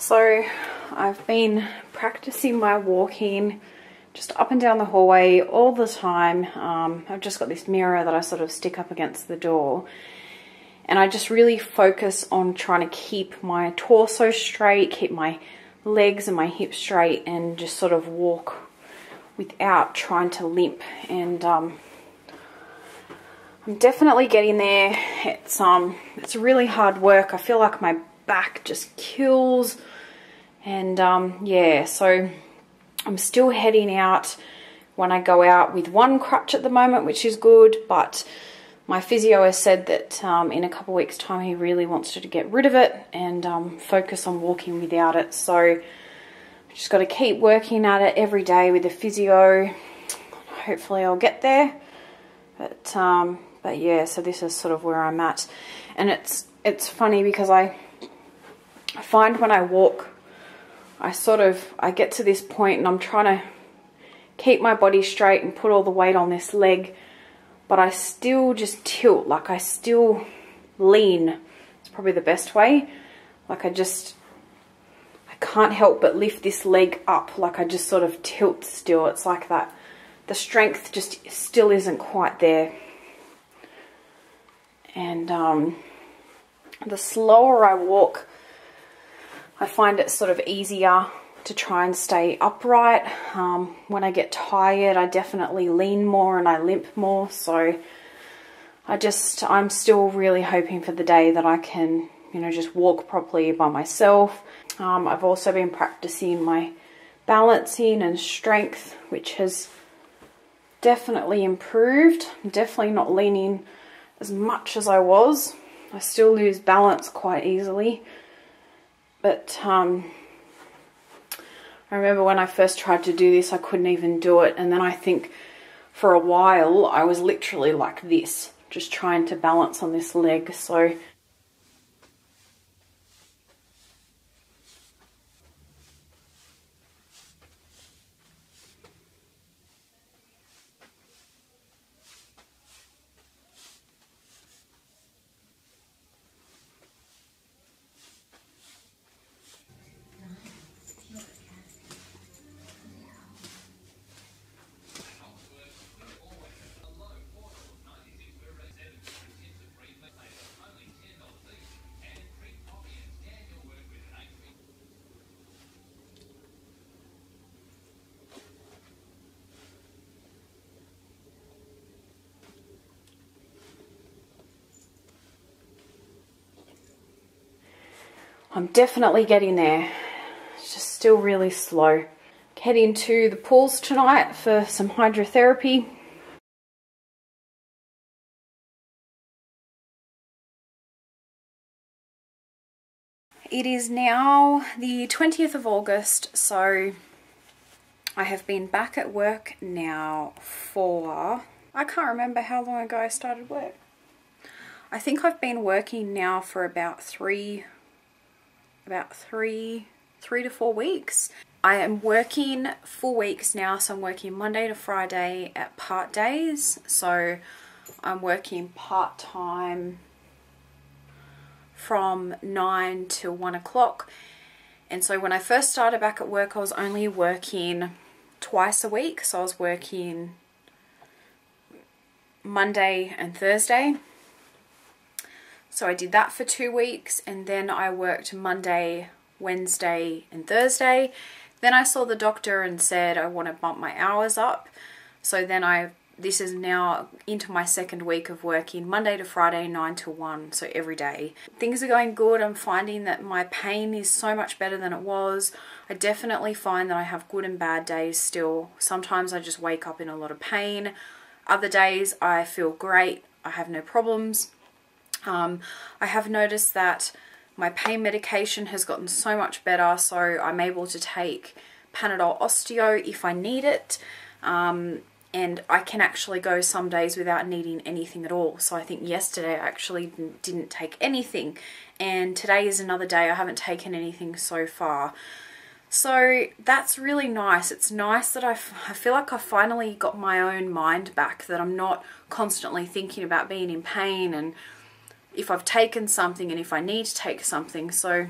So I've been practicing my walking just up and down the hallway all the time. I've just got this mirror that I sort of stick up against the door, and I just really focus on trying to keep my torso straight, keep my legs and my hips straight, and just sort of walk without trying to limp. And I'm definitely getting there. It's really hard work. I feel like my back just kills, and yeah, so I'm still heading out when I go out with one crutch at the moment, which is good, but my physio has said that in a couple of weeks time he really wants to get rid of it and focus on walking without it. So I've just got to keep working at it every day with the physio. Hopefully I'll get there, but yeah, so this is sort of where I'm at. And it's funny because I find when I walk, I get to this point and I'm trying to keep my body straight and put all the weight on this leg, but I still just tilt, like I still lean. It's probably the best way. Like I can't help but lift this leg up, like I just sort of tilt still. It's like that. The strength just still isn't quite there. And the slower I walk, I find it sort of easier to try and stay upright. When I get tired, I definitely lean more and I limp more. So I'm still really hoping for the day that I can, just walk properly by myself. I've also been practicing my balancing and strength, which has definitely improved. I'm definitely not leaning as much as I was. I still lose balance quite easily. But I remember when I first tried to do this, I couldn't even do it. And then I think for a while, I was literally like this, just trying to balance on this leg. So I'm definitely getting there. It's just still really slow. Heading to the pools tonight for some hydrotherapy. It is now the 20th of August, so I have been back at work now for, I can't remember how long ago I started work. I think I've been working now for about three to 4 weeks. I am working 4 weeks now, so I'm working Monday to Friday at part days. So I'm working part-time from 9 to 1 o'clock. And so when I first started back at work, I was only working twice a week. So I was working Monday and Thursday. So I did that for 2 weeks, and then I worked Monday, Wednesday and Thursday. Then I saw the doctor and said I want to bump my hours up. So then this is now into my second week of working Monday to Friday, 9 to 1, so every day. Things are going good. I'm finding that my pain is so much better than it was. I definitely find that I have good and bad days still. Sometimes I just wake up in a lot of pain. Other days I feel great. I have no problems. I have noticed that my pain medication has gotten so much better, so I'm able to take Panadol Osteo if I need it, and I can actually go some days without needing anything at all. So I think yesterday I actually didn't take anything, and today is another day I haven't taken anything so far. So that's really nice. It's nice that I feel like I finally got my own mind back, that I'm not constantly thinking about being in pain and if I've taken something and if I need to take something. So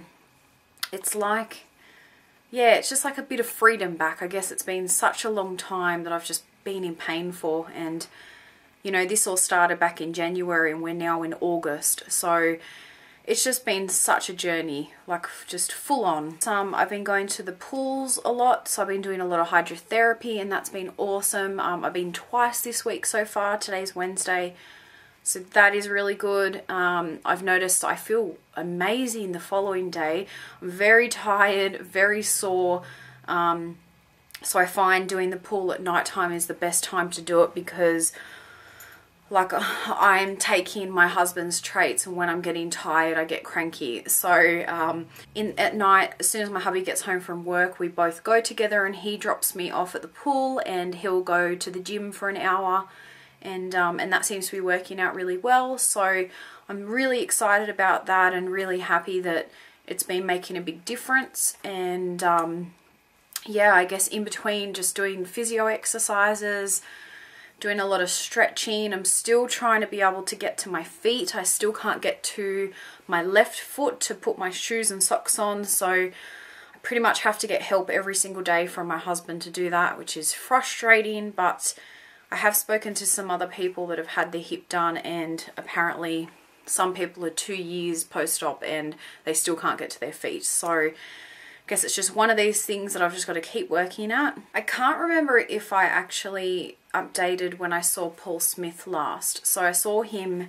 it's like, yeah, it's just like a bit of freedom back. I guess it's been such a long time that I've just been in pain for, and you know, this all started back in January and we're now in August, so it's just been such a journey, like just full on. I've been going to the pools a lot, so I've been doing a lot of hydrotherapy and that's been awesome. I've been twice this week so far. Today's Wednesday, so that is really good. I've noticed I feel amazing the following day. I'm very tired, very sore. So I find doing the pool at night time is the best time to do it, because like I'm taking my husband's traits, and when I'm getting tired I get cranky. So at night, as soon as my hubby gets home from work, we both go together and he drops me off at the pool and he'll go to the gym for an hour, and that seems to be working out really well. So I'm really excited about that and really happy that it's been making a big difference. And yeah, I guess in between just doing physio exercises, doing a lot of stretching. I'm still trying to be able to get to my feet. I still can't get to my left foot to put my shoes and socks on, so I pretty much have to get help every single day from my husband to do that, which is frustrating. But I have spoken to some other people that have had their hip done, and apparently some people are 2 years post-op and they still can't get to their feet. So I guess it's just one of these things that I've just got to keep working at. I can't remember if I actually updated when I saw Paul Smith last. So I saw him,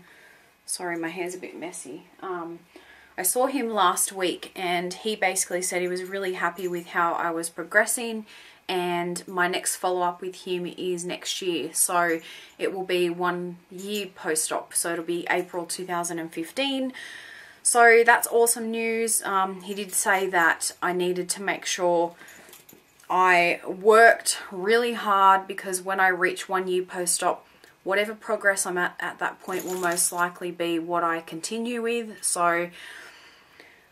sorry my hair's a bit messy. I saw him last week and he basically said he was really happy with how I was progressing, and my next follow-up with him is next year. So it will be 1 year post-op, so it'll be April 2015. So that's awesome news. He did say that I needed to make sure I worked really hard, because when I reach 1 year post-op, whatever progress I'm at that point will most likely be what I continue with. So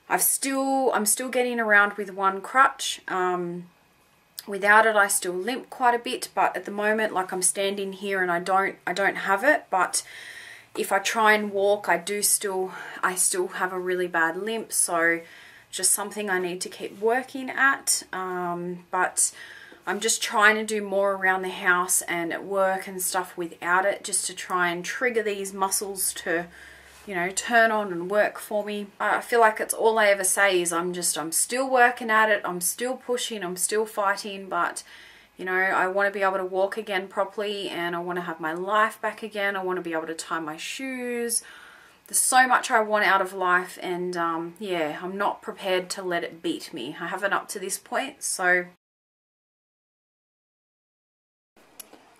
I'm still getting around with one crutch. Without it I still limp quite a bit, but at the moment, like, I'm standing here and I don't have it, but if I try and walk, I still have a really bad limp. So just something I need to keep working at. But I'm just trying to do more around the house and at work and stuff without it, just to try and trigger these muscles to, you know, turn on and work for me. I feel like it's all I ever say is I'm still working at it, I'm still pushing, I'm still fighting, but you know, I want to be able to walk again properly, and I want to have my life back again. I want to be able to tie my shoes. There's so much I want out of life, and yeah, I'm not prepared to let it beat me. I haven't up to this point. So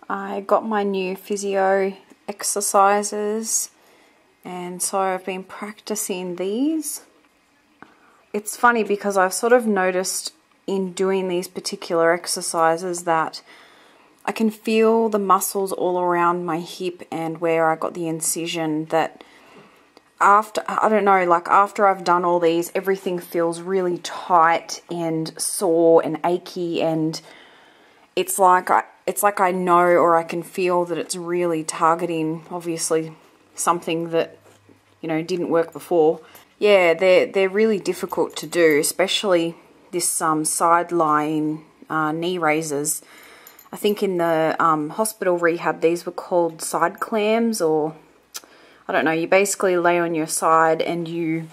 I got my new physio exercises, and so I've been practicing these. It's funny because I've sort of noticed in doing these particular exercises that I can feel the muscles all around my hip and where I got the incision, that after, I don't know, like after I've done all these, everything feels really tight and sore and achy, and it's like I know, or I can feel that it's really targeting, obviously, something that, you know, didn't work before. Yeah, they're really difficult to do, especially this side lying knee raises. I think in the hospital rehab these were called side clams, or I don't know. You basically lay on your side and you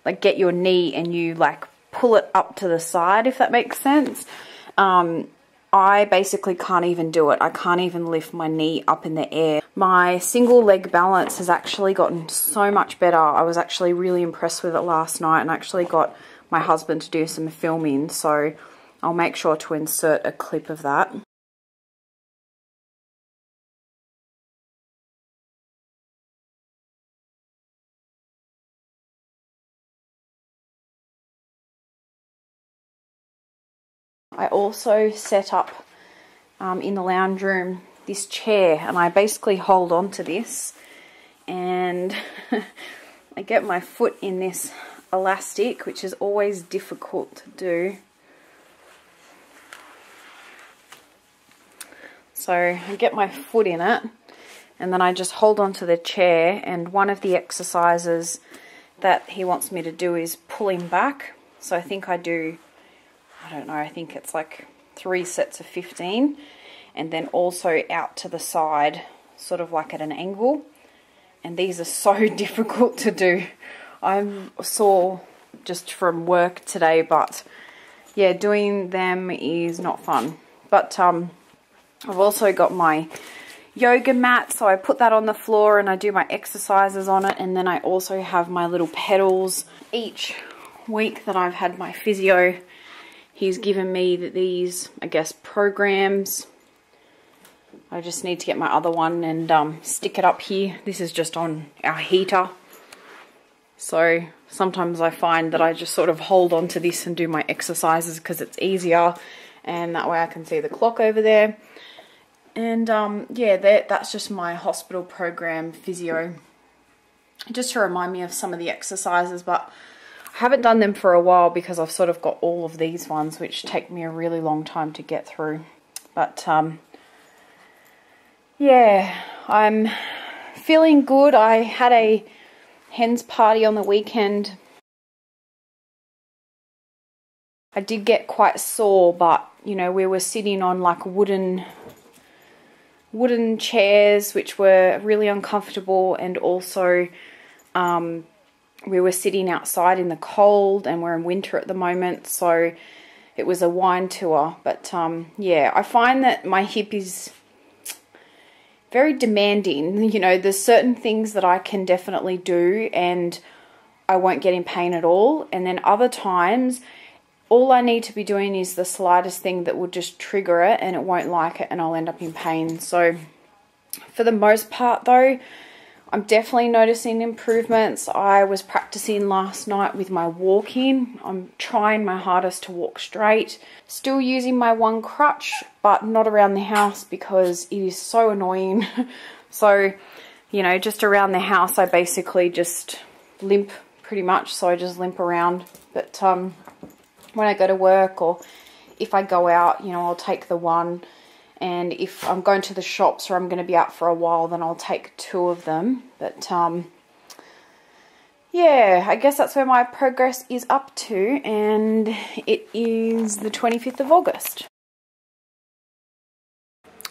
like get your knee and you like pull it up to the side, if that makes sense. I basically can't even do it. I can't even lift my knee up in the air. My single leg balance has actually gotten so much better. I was actually really impressed with it last night, and I actually got my husband to do some filming, so I'll make sure to insert a clip of that. I also set up in the lounge room this chair, and I basically hold on to this and I get my foot in this elastic, which is always difficult to do. So I get my foot in it and then I just hold on to the chair, and one of the exercises that he wants me to do is pulling back. So I think I do, I don't know, I think it's like 3 sets of 15, and then also out to the side, sort of like at an angle. And these are so difficult to do. I'm sore just from work today, but yeah, doing them is not fun. But I've also got my yoga mat, so I put that on the floor and I do my exercises on it. And then I also have my little pedals. Each week that I've had my physio, he's given me these, I guess, programs. I just need to get my other one and stick it up here. This is just on our heater. So sometimes I find that I just sort of hold on to this and do my exercises because it's easier. And that way I can see the clock over there. And yeah, that's just my hospital program physio. Just to remind me of some of the exercises, but I haven't done them for a while because I've sort of got all of these ones which take me a really long time to get through. But yeah, I'm feeling good. I had a hens party on the weekend. I did get quite sore, but you know, we were sitting on like wooden chairs which were really uncomfortable, and also we were sitting outside in the cold, and we're in winter at the moment, so it was a wine tour. But yeah, I find that my hip is very demanding. You know, there's certain things that I can definitely do and I won't get in pain at all, and then other times all I need to be doing is the slightest thing that will just trigger it and it won't like it and I'll end up in pain. So for the most part though, I'm definitely noticing improvements. I was practicing last night with my walking. I'm trying my hardest to walk straight. Still using my one crutch, but not around the house because it is so annoying. So, you know, just around the house, I basically just limp pretty much. So I just limp around. But when I go to work or if I go out, you know, I'll take the one. And if I'm going to the shops or I'm going to be out for a while, then I'll take 2 of them. But yeah, I guess that's where my progress is up to. And it is the 25th of August.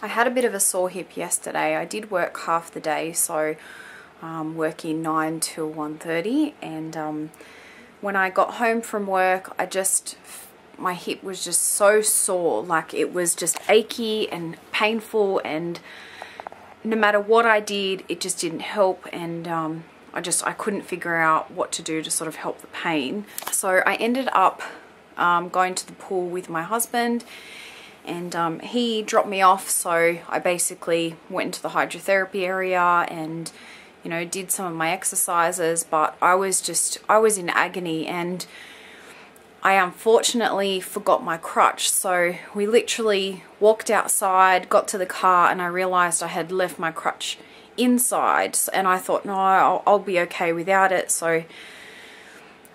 I had a bit of a sore hip yesterday. I did work half the day, so working 9 till 1:30. And when I got home from work, my hip was just so sore, like it was just achy and painful, and no matter what I did, it just didn't help. And I couldn't figure out what to do to sort of help the pain. So I ended up going to the pool with my husband, and he dropped me off. So I basically went into the hydrotherapy area and, you know, did some of my exercises, but I was in agony, and I unfortunately forgot my crutch. So we literally walked outside, got to the car, and I realized I had left my crutch inside. And I thought, no, I'll be okay without it. So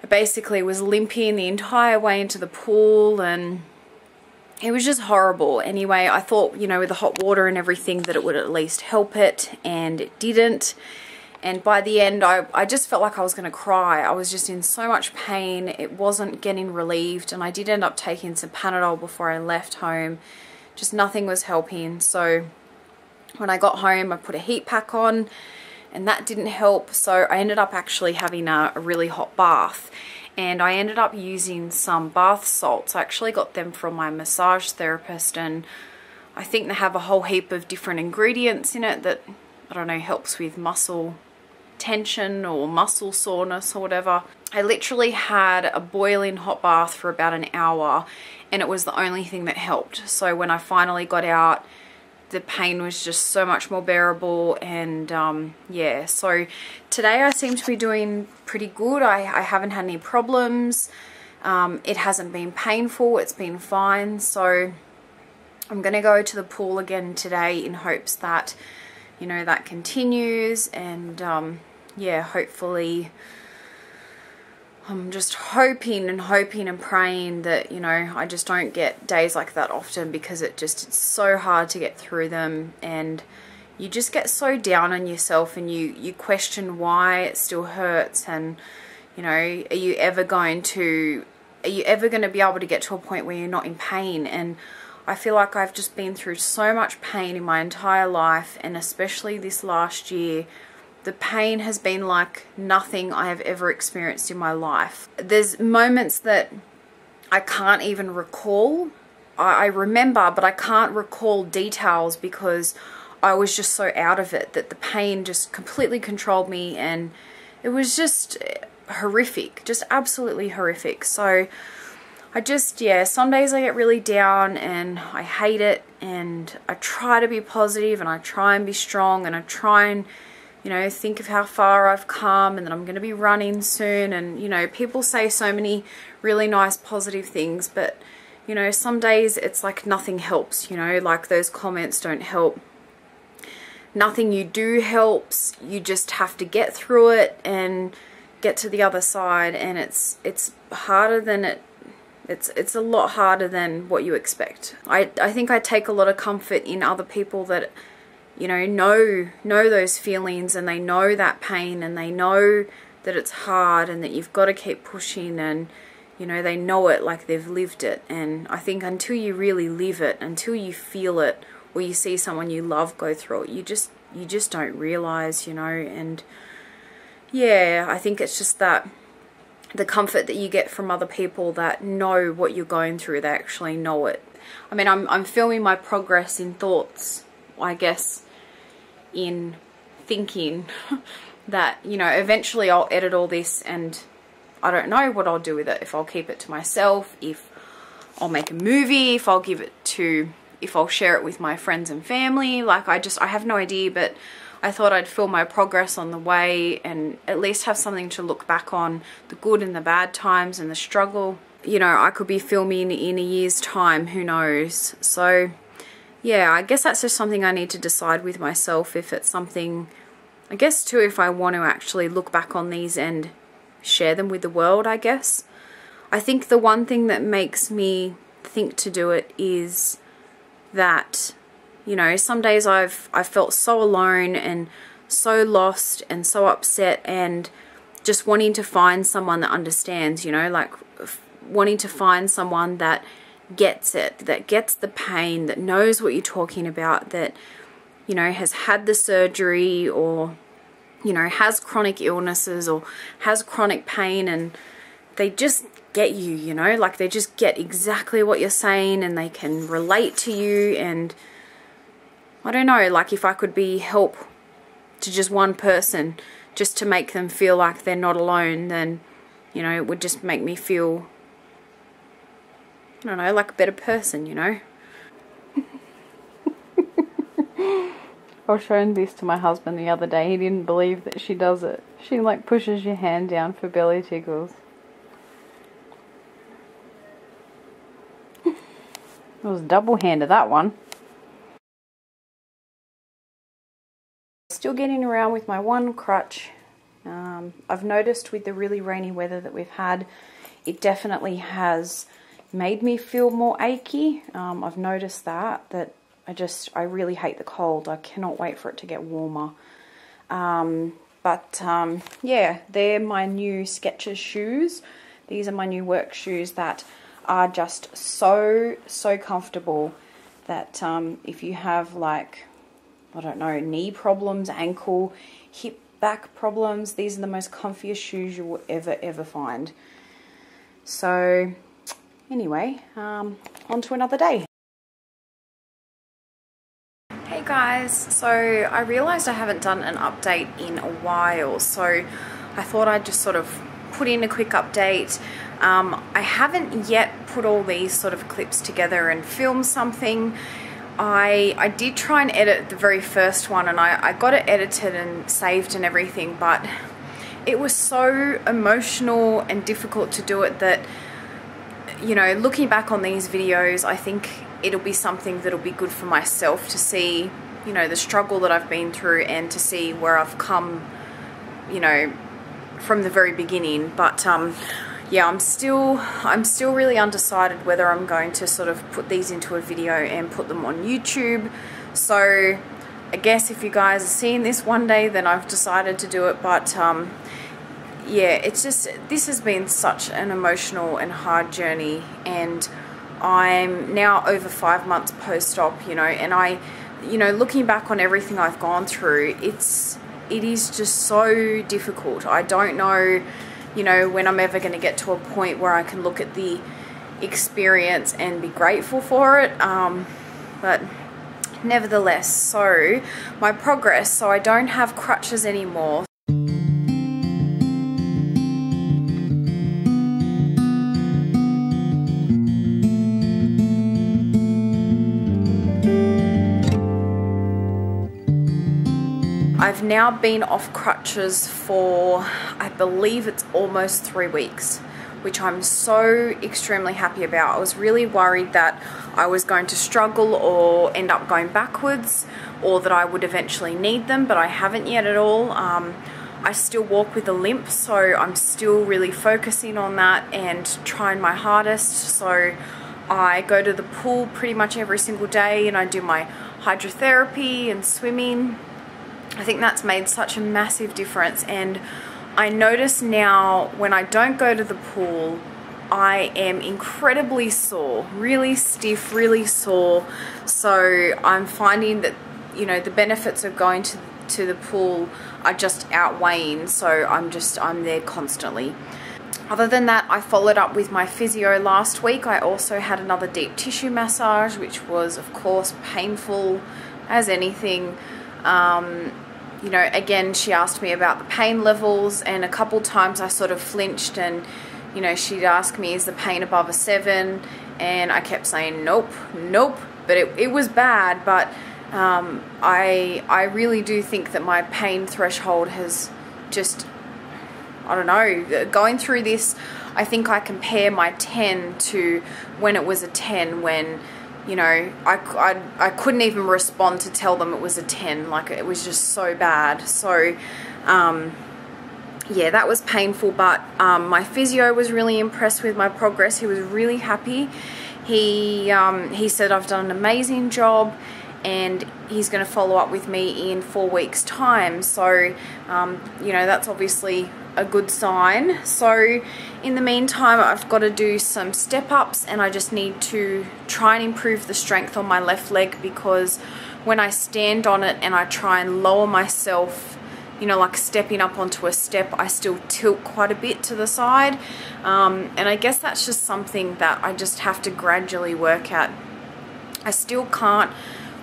I basically was limping the entire way into the pool, and it was just horrible. Anyway, I thought, you know, with the hot water and everything that it would at least help it, and it didn't. And by the end, I just felt like I was going to cry. I was just in so much pain. It wasn't getting relieved. And I did end up taking some Panadol before I left home. Just nothing was helping. So when I got home, I put a heat pack on, and that didn't help. So I ended up actually having a really hot bath. And I ended up using some bath salts. I actually got them from my massage therapist. And I think they have a whole heap of different ingredients in it that, I don't know, helps with muscle tension or muscle soreness or whatever. I literally had a boiling hot bath for about an hour, and it was the only thing that helped. So when I finally got out, the pain was just so much more bearable. And yeah, so today I seem to be doing pretty good. I haven't had any problems. It hasn't been painful. It's been fine. So I'm going to go to the pool again today in hopes that, you know, that continues. And yeah, hopefully, I'm just hoping and praying that, you know, I just don't get days like that often, because it's so hard to get through them, and you just get so down on yourself, and you question why it still hurts, and, you know, are you ever going to are you ever going to be able to get to a point where you're not in pain? And I feel like I've just been through so much pain in my entire life, and especially this last year. The pain has been like nothing I have ever experienced in my life. There's moments that I can't even recall. I remember, but I can't recall details because I was just so out of it that the pain just completely controlled me, and it was just horrific, just absolutely horrific. So I just, yeah, some days I get really down and I hate it, and I try to be positive and I try and be strong, and I try and, you know, think of how far I've come and that I'm going to be running soon. And, you know, people say so many really nice positive things, but, you know, some days it's like nothing helps, you know, like those comments don't help. Nothing you do helps. You just have to get through it and get to the other side, and it's harder than it's a lot harder than what you expect. I think I take a lot of comfort in other people that, you know those feelings, and they know that pain, and they know that it's hard and that you've got to keep pushing, and, you know, they know it like they've lived it. And I think until you really live it, until you feel it, or you see someone you love go through it, you just don't realize, you know. And yeah, I think it's just that the comfort that you get from other people that know what you're going through, they actually know it. I mean, I'm filming my progress in thoughts, I guess, in thinking that, you know, eventually I'll edit all this, and I don't know what I'll do with it. If I'll keep it to myself, if I'll make a movie, if I'll share it with my friends and family. Like, I have no idea, but I thought I'd film my progress on the way and at least have something to look back on, the good and the bad times and the struggle. You know, I could be filming in a year's time, who knows. So yeah, I guess that's just something I need to decide with myself, if it's something, I guess too, if I want to actually look back on these and share them with the world, I guess. I think the one thing that makes me think to do it is that, you know, some days I've felt so alone and so lost and so upset, and just wanting to find someone that understands, you know, like wanting to find someone that gets it, that gets the pain, that knows what you're talking about, that, you know, has had the surgery, or, you know, has chronic illnesses or has chronic pain, and they just get you, you know, like they just get exactly what you're saying, and they can relate to you. And I don't know, like if I could be help to just one person, just to make them feel like they're not alone, then, you know, it would just make me feel, I don't know, like a better person, you know. I was showing this to my husband the other day. He didn't believe that she does it. She like pushes your hand down for belly tickles. It was double-handed, that one. Still getting around with my one crutch. I've noticed with the really rainy weather that we've had, it definitely has made me feel more achy. I've noticed that I really hate the cold. I cannot wait for it to get warmer. Yeah, they're my new Skechers shoes. These are my new work shoes that are just so comfortable that if you have, like, I don't know, knee problems, ankle, hip, back problems, these are the most comfiest shoes you will ever find. So anyway, on to another day. Hey guys, so I realized I haven't done an update in a while, so I thought I'd just sort of put in a quick update. I haven't yet put all these sort of clips together and film something. I did try and edit the very first one, and I got it edited and saved and everything, but it was so emotional and difficult to do it that, you know, looking back on these videos, I think it'll be something that'll be good for myself to see, you know, the struggle that I've been through, and to see where I've come, you know, from the very beginning. But yeah, I'm still really undecided whether I'm going to sort of put these into a video and put them on YouTube. So I guess if you guys are seeing this one day, then I've decided to do it. But yeah, it's just, this has been such an emotional and hard journey, and I'm now over 5 months post-op, you know, and you know, looking back on everything I've gone through, it is just so difficult. I don't know, you know, when I'm ever going to get to a point where I can look at the experience and be grateful for it, but nevertheless, so my progress, so I don't have crutches anymore. I've now been off crutches for, I believe it's almost 3 weeks, which I'm so extremely happy about. I was really worried that I was going to struggle or end up going backwards, or that I would eventually need them, but I haven't yet at all. I still walk with a limp, so I'm still really focusing on that and trying my hardest. So I go to the pool pretty much every single day, and I do my hydrotherapy and swimming. I think that's made such a massive difference, and I notice now when I don't go to the pool, I am incredibly sore, really stiff, really sore. So I'm finding that, you know, the benefits of going to the pool are just outweighing, so I'm there constantly. Other than that, I followed up with my physio last week. I also had another deep tissue massage, which was of course painful as anything. You know, again, she asked me about the pain levels, and a couple times I sort of flinched, and, you know, she'd ask me, is the pain above a 7? And I kept saying, nope, nope. But it was bad, but I really do think that my pain threshold has just, I don't know, going through this, I think I compare my 10 to when it was a 10, when, you know, I couldn't even respond to tell them it was a 10. Like, it was just so bad. So, yeah, that was painful. But my physio was really impressed with my progress. He was really happy. He said I've done an amazing job, and he's going to follow up with me in 4 weeks' time. So, you know, that's obviously a good sign. So in the meantime, I've got to do some step-ups, and I just need to try and improve the strength on my left leg, because when I stand on it and I try and lower myself, you know, like stepping up onto a step, I still tilt quite a bit to the side, and I guess that's just something that I just have to gradually work at. I still can't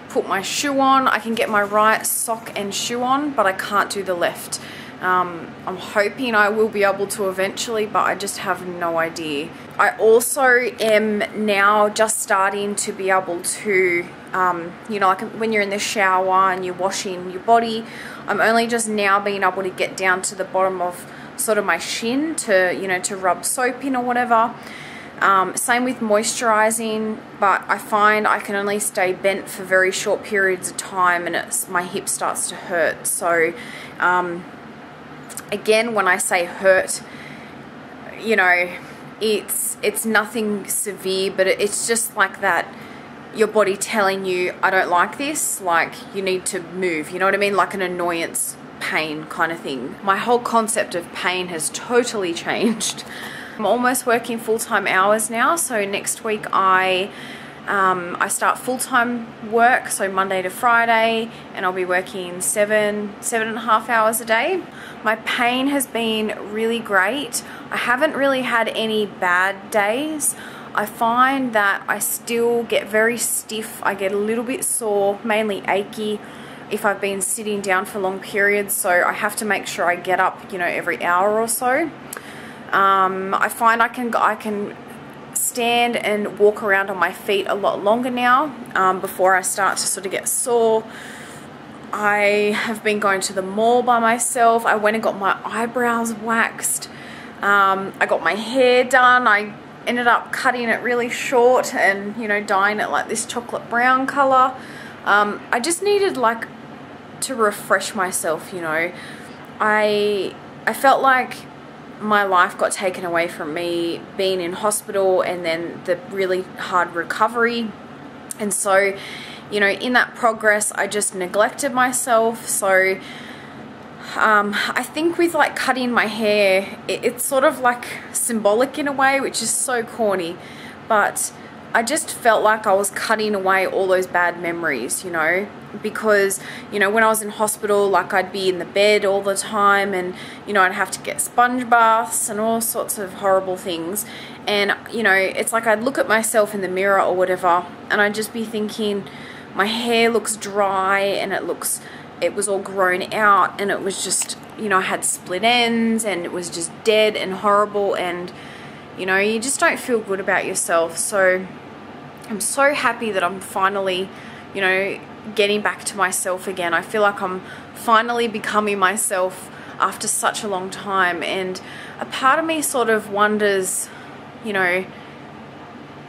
put my shoe on. I can get my right sock and shoe on, but I can't do the left. I'm hoping I will be able to eventually, but I just have no idea. I also am now just starting to be able to, you know, like when you're in the shower and you're washing your body, I'm only just now being able to get down to the bottom of sort of my shin to, you know, to rub soap in or whatever. Same with moisturizing, but I find I can only stay bent for very short periods of time, and my hip starts to hurt. So, again, when I say hurt, you know, it's nothing severe, but it's just like that, your body telling you, I don't like this, like, you need to move, you know what I mean? Like an annoyance pain kind of thing. My whole concept of pain has totally changed. I'm almost working full-time hours now, so next week I start full-time work, so Monday to Friday, and I'll be working 7.5 hours a day. My pain has been really great. I haven't really had any bad days. I find that I still get very stiff. I get a little bit sore, mainly achy, if I've been sitting down for long periods, so I have to make sure I get up, you know, every hour or so. I find I can stand and walk around on my feet a lot longer now, before I start to sort of get sore. I have been going to the mall by myself. I went and got my eyebrows waxed. I got my hair done. I ended up cutting it really short and, you know, dyeing it like this chocolate brown color. I just needed, like, to refresh myself, you know. I felt like my life got taken away from me being in hospital, and then the really hard recovery. And so, you know, in that progress, I just neglected myself. So I think with like cutting my hair, it's sort of like symbolic in a way, which is so corny, but I just felt like I was cutting away all those bad memories, you know, because, you know, when I was in hospital, like I'd be in the bed all the time, and, you know, I'd have to get sponge baths and all sorts of horrible things. And, you know, it's like I'd look at myself in the mirror or whatever, and I'd just be thinking, my hair looks dry, and it was all grown out, and it was just, you know, I had split ends, and it was just dead and horrible, and, you know, you just don't feel good about yourself. So I'm so happy that I'm finally, you know, getting back to myself again. I feel like I'm finally becoming myself after such a long time, and a part of me sort of wonders, you know,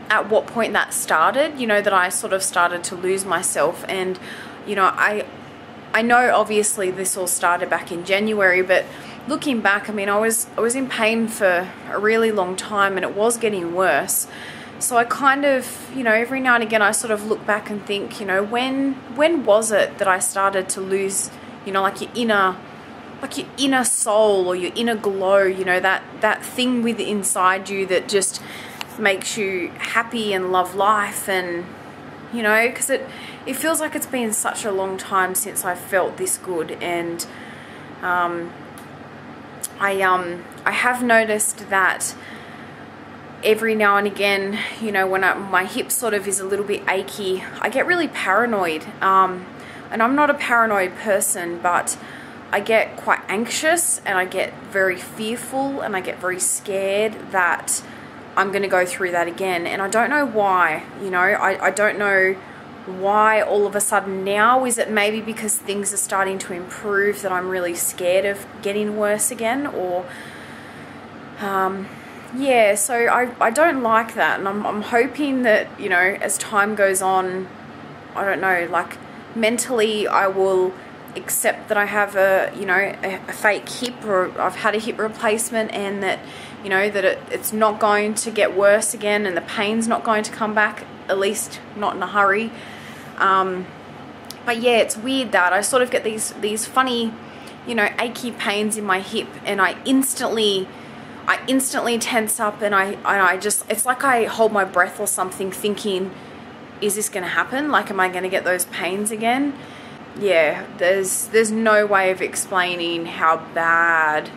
at what point that started, you know, that I sort of started to lose myself. And, you know, I know obviously this all started back in January, but looking back, I mean, I was in pain for a really long time, and it was getting worse. So I kind of, you know, every now and again I sort of look back and think, you know, when was it that I started to lose, you know, like your inner soul or your inner glow, you know, that thing within inside you that just makes you happy and love life. And, you know, because it feels like it's been such a long time since I felt this good. And I have noticed that every now and again, you know, when my hip sort of is a little bit achy, I get really paranoid. And I'm not a paranoid person, but I get quite anxious, and I get very fearful, and I get very scared that I'm going to go through that again. And I don't know why, you know, I don't know why all of a sudden now. Is it maybe because things are starting to improve that I'm really scared of getting worse again? Or yeah, so I don't like that, and I'm hoping that, you know, as time goes on, I don't know, like mentally I will accept that I have a fake hip, or I've had a hip replacement, and that, you know, that it's not going to get worse again, and the pain's not going to come back, at least not in a hurry. But yeah, it's weird that I sort of get these funny, you know, achy pains in my hip, and I instantly tense up, and I just, it's like I hold my breath or something, thinking, is this going to happen? Like, am I going to get those pains again? Yeah, there's no way of explaining how bad,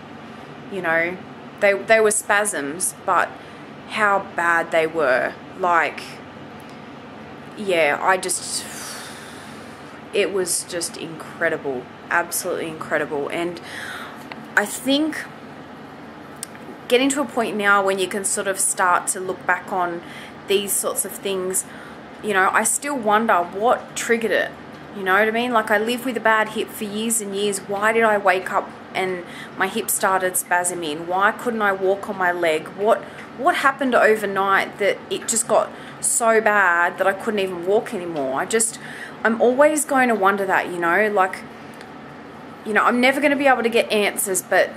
you know, they were spasms, but how bad they were. Like, yeah, it was just incredible, absolutely incredible. And I think getting to a point now when you can sort of start to look back on these sorts of things, you know, I still wonder what triggered it. You know what I mean? Like, I lived with a bad hip for years and years. Why did I wake up and my hip started spasming? Why couldn't I walk on my leg? What happened overnight that it just got so bad that I couldn't even walk anymore? I'm always going to wonder that, you know, like, you know, I'm never going to be able to get answers, but,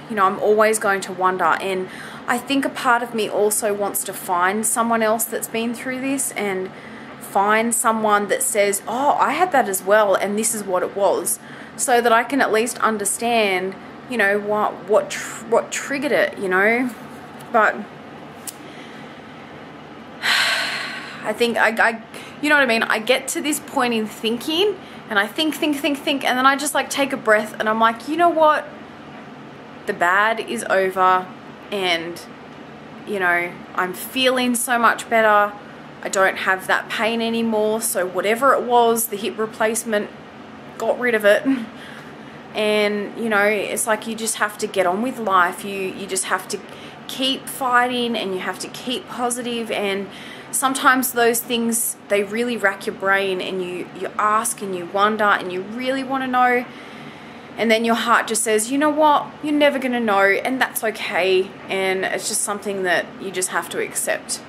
you know, I'm always going to wonder. And I think a part of me also wants to find someone else that's been through this, and find someone that says, oh, I had that as well, and this is what it was, so that I can at least understand, you know, what triggered it, you know. But I think I you know what I mean, I get to this point in thinking, and I think, and then I just like take a breath, and I'm like, you know what, the bad is over, and, you know, I'm feeling so much better. I don't have that pain anymore, so whatever it was, the hip replacement got rid of it. And, you know, it's like you just have to get on with life. You just have to keep fighting, and you have to keep positive. And sometimes those things, they really rack your brain, and you ask and you wonder and you really want to know, and then your heart just says, you know what, you're never going to know, and that's okay. And it's just something that you just have to accept.